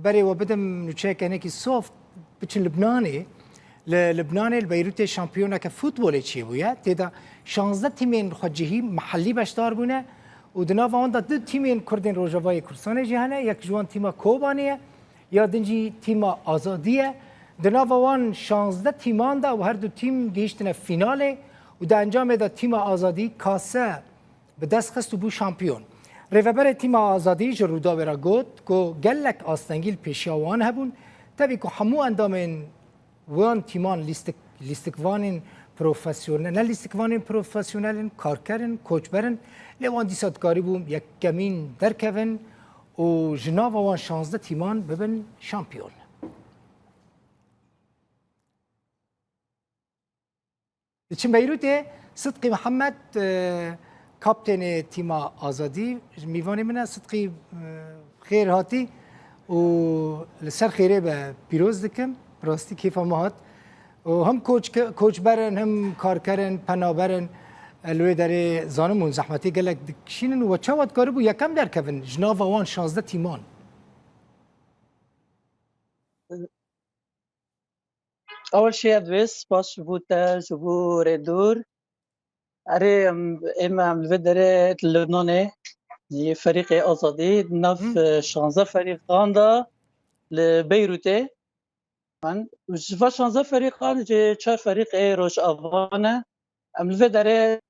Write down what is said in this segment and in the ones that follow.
بري وبدم نشيك هناك السوفت بتش لبناني لبناني البيروت شامبيونا كفوتبول تشي بويا تدا 16 تيمين خجهي محلي باشدار بونه ودناف اوندا دو تيمين كردين روجافاي كردستان جهانه يك جوان تيما كوبانيه یا دنجی تیم آزادیه دناوا وان 16 تیمان دا و هر دو تیم گیشتن فیناله و در انجام دا تیم آزادی کاسه به دست خست و بو شامپیون ریوبر تیم آزادی جرودا برا گوت که گلک آستنگیل پیشیاوان هبون تبی که همو اندامین وان تیمان لیستکوانین پروفسیونل نه لیستکوانین پروفسیونلین کارکرین کوچبرن لیوان دیسادکاری بوم یک کمین درکوین و جناوا وان 16 تیمان ببن شامپیون چون بیروته صدقی محمد کاپتن تیم آزادی میوانی منه صدقی خیر هاتی و لسر خیره به پیروز دکم راستی کیف ماهات و هم کوچ برن هم کارکرن پنابرن لوی داره زانمون زحمتی گلک دکشینن و چه وقت کاری بو یکم در کفن جناوا وان 16 تیمان اول شيء ادويس باش بوتا جبور دور اري اما الفدرة لبناني دي فريق ازادي نف 16 فريق دا لبيروتي من وشفا 16 فريق جي 4 فريق روش افانا ام الفدرة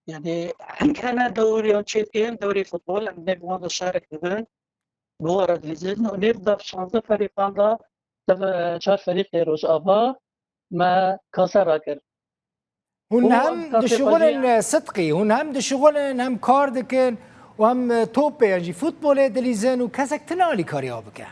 يعني كان دوري تشيكين دوري فوتبول ام نبغى نشارك بين بورد لزين ونبدا 16 فريق دا 4 فريق روش افا ما كسر كر هون هم دشغل صدقي هون هم دشغل هم کار دکن و هم توپ يعني فوتبول دلیزن و کسک تنالی کاری ها بکن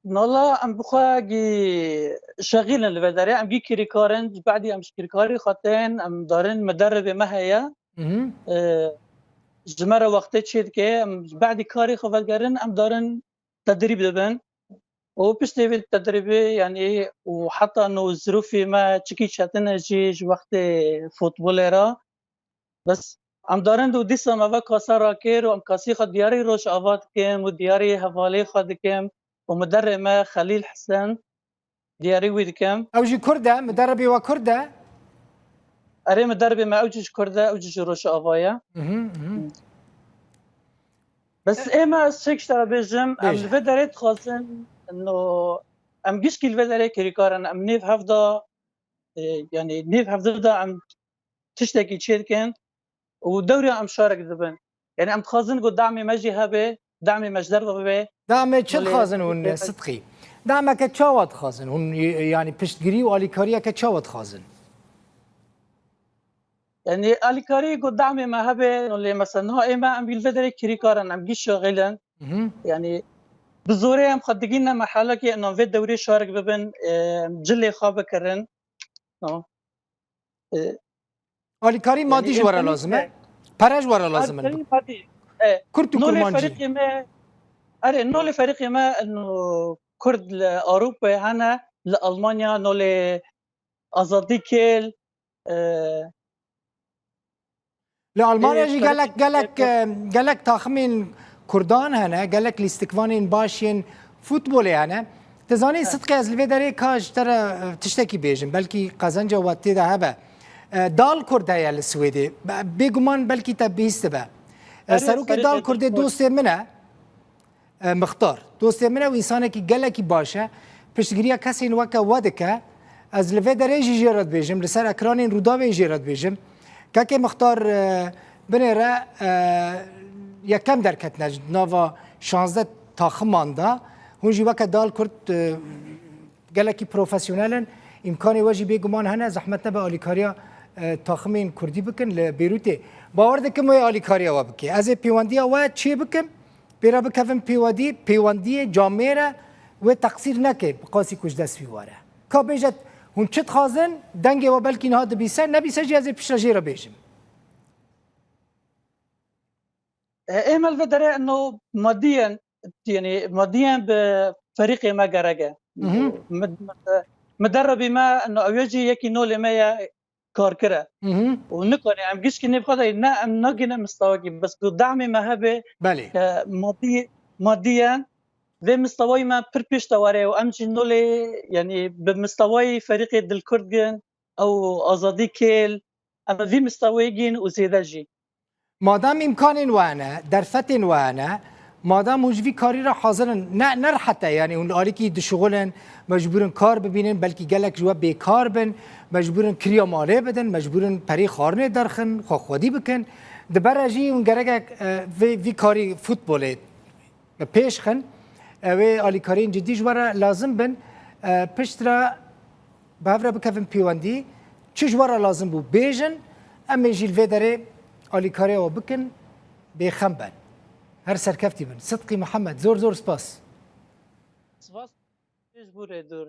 والله ام بخواجي شغيل اللي بدري ام جي كارن بعدي ام كاري خاطين ام دارن مدربه ما هي جمره وقت تشيد كي بعد كاري خفلجرن ام دارن تدريب دبن وبشتي بالتدريب يعني وحتى انه الظروف ما تشكي شاتنا جي وقت فوتبوليرا بس ام دارن دو ديسا ما كاسرا كير وام كاسي خد دياري روش افات كيم ودياري حوالي خد كيم ومدرب ما خليل حسن دياري ويد كم اوجي كرده مدربي وكرده اري مدربي ما اوجي كرده اوجي روش افايا بس اما سكش ترى بيجم ام الفدريت خاصن انه ام جيش كي الفدريت كريكارن ام نيف هفدا يعني نيف هفدا ام تشتكي تشيركن ودوري ام شارك دبن يعني ام خازن قد دعمي مجي هبه دعمي مجدر به دعمي چه خازن هون صدقي دعمك تشاوت خازن هون يعني پشتگیری و آلیکاریا که چاوت خازن يعني آلیکاری قد دعمي ما هبه اللي مثلا هو اما ام بالفدري كريكارن ام جيش شغلن يعني بزوري ام خدقينا مرحله كي انه في الدوري شارك ببن جلي خاب كرن آلیکاری مادی يعني جوارا لازمه پرج ورا لازمه كرتو كرمانجي اري نولي فريق ما انه كرد لاوروبا هنا لالمانيا نولي ازادي كيل لالمانيا جي قالك تخمين كردان هنا قالك الاستكوانين باشين فوتبولي هنا تزاني صدقي از الفيدري كاج ترى تشتكي بيجن بلكي قزنجه واتي ده هبه دال كردايا السويدي بيجمان بلكي تبيست به سروك دال كردي دوست منه مختار دوست منه وإنسانه كي قالك باشه پشتگیری کسی نوکه ودکه از الفيدري جي جيرد بيجم لسر اكرانين روداوي جيرد بيجم كاكي مختار بنيرا يكم دركت نجد نافا 16 تاخمان دا هون جي وكا دال كرت قالكي بروفيسيونالن امكاني واجي بيگمان هنا زحمتنا بآليكاريا تاخمين كردي بكن لبيروتي باور دكم ويا آليكاريا وابكي از بيوانديا و چي بكم بيرا بكفن بيواندي جاميرا و تقصير نكي بقاسي كوش دست في واره كابيجت هون چت خازن دنگه و بلکه اینها دبیسه نبیسه جیازه پیشراجی را بیشم ايما الفدري انه ماديا يعني ماديا بفريق ما قرقه مدرب ما انه اوجي يكي نولي ما کار کرده مهم. و نکنه ام گیش که نبخواد نه ام نگینه مستواکی بس که دعم ما هبه بله که مادیا و مستوای ما پر پیش دواره و ام جنولی یعنی به مستوای فريق دل کردگن او آزادی کل اما وی مستوای گین و زیده جی مادام امکان وانه درفت وانه مادام وجوی کاری را حاضرن نه حتی یعنی اون آری که دشغلن مجبورن کار ببینن بلکه گلک جوا بیکار بن مجبورن کریا ماله بدن مجبورن پری خارنه درخن خودی بکن دبرجی اون گرگک وی کاری فوتباله پیش خن و آلی کارین جدی جواره لازم بن پشترا بهفره بکفن پیواندی چه جواره لازم بو بیجن اما جیل وی داره آلی کاری و بکن بیخم بن هر سرکفتی بن صدقی محمد زور سپاس سواس بوره دور